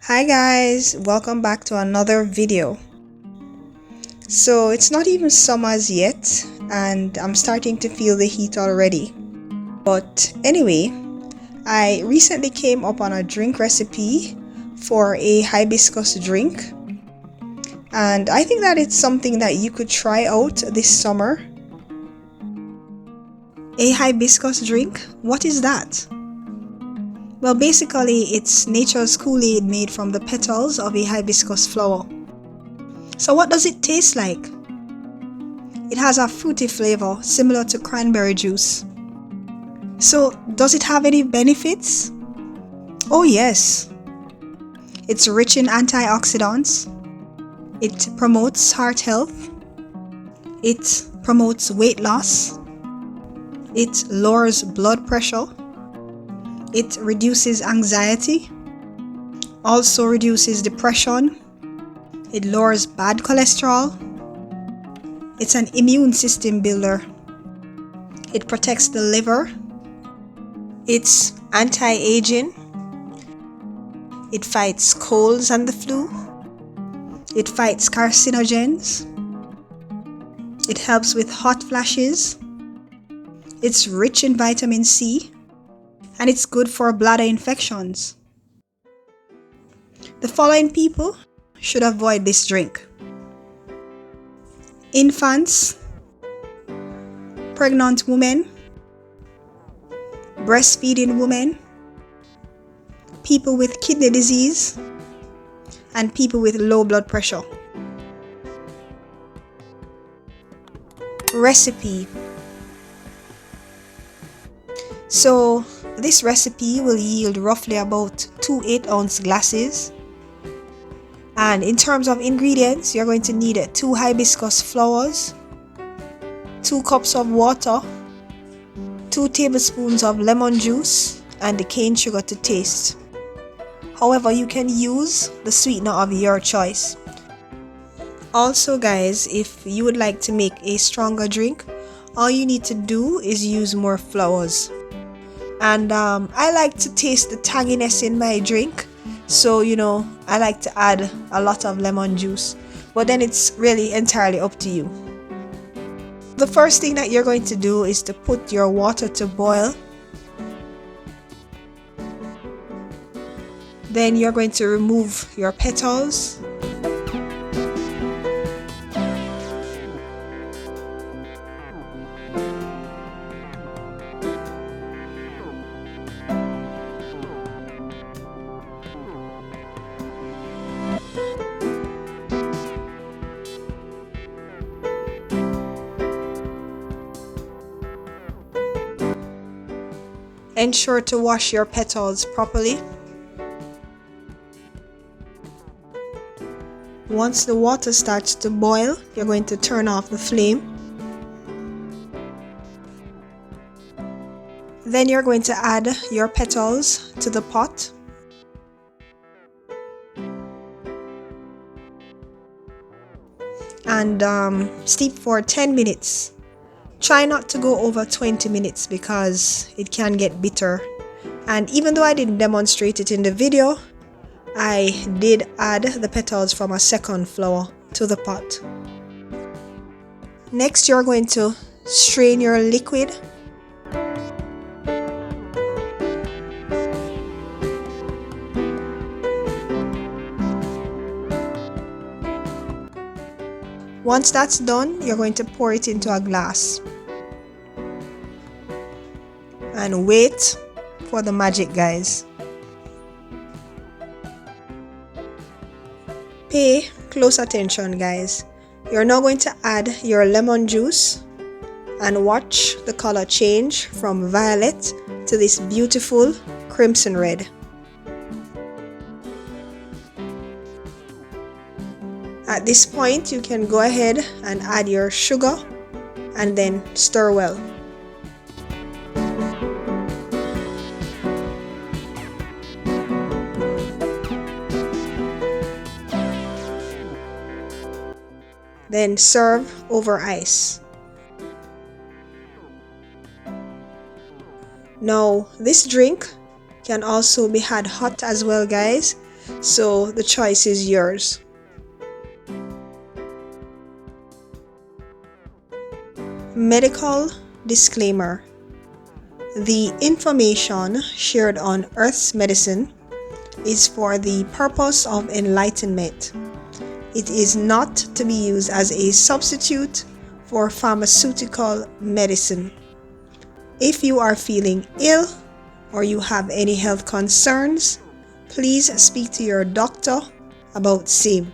Hi guys, welcome back to another video. So it's not even summer as yet and I'm starting to feel the heat already. But anyway, I recently came up on a drink recipe for a hibiscus drink. And I think that it's something that you could try out this summer. A hibiscus drink? What is that? Well, basically, it's nature's Kool-Aid made from the petals of a hibiscus flower. So what does it taste like? It has a fruity flavor similar to cranberry juice. So does it have any benefits? Oh yes. It's rich in antioxidants. It promotes heart health. It promotes weight loss. It lowers blood pressure. It reduces anxiety, also reduces depression. It lowers bad cholesterol. It's an immune system builder. It protects the liver. It's anti-aging. It fights colds and the flu. It fights carcinogens. It helps with hot flashes. It's rich in vitamin C. And it's good for bladder infections. The following people should avoid this drink: infants, pregnant women, breastfeeding women, people with kidney disease, and people with low blood pressure. Recipe. So this recipe will yield roughly about 2 8-ounce glasses. And in terms of ingredients, you're going to need 2 hibiscus flowers, 2 cups of water, 2 tablespoons of lemon juice, and the cane sugar to taste. However, you can use the sweetener of your choice. Also guys, if you would like to make a stronger drink, all you need to do is use more flowers. And I like to taste the tanginess in my drink, so I like to add a lot of lemon juice, but then it's really entirely up to you. The first thing that you're going to do is to put your water to boil. Then you're going to remove your petals. Ensure to wash your petals properly. Once the water starts to boil, you're going to turn off the flame. Then you're going to add your petals to the pot. And steep for 10 minutes. Try not to go over 20 minutes because it can get bitter. And even though I didn't demonstrate it in the video, I did add the petals from a second flower to the pot. Next, you're going to strain your liquid. Once that's done, you're going to pour it into a glass. And wait for the magic, guys. Pay close attention, guys. You're now going to add your lemon juice and watch the color change from violet to this beautiful crimson red. At this point, you can go ahead and add your sugar and then stir well. Then serve over ice. Now, this drink can also be had hot as well, guys. So the choice is yours. Medical disclaimer. The information shared on Earth's Medicine is for the purpose of enlightenment. It is not to be used as a substitute for pharmaceutical medicine. If you are feeling ill or you have any health concerns, please speak to your doctor about same.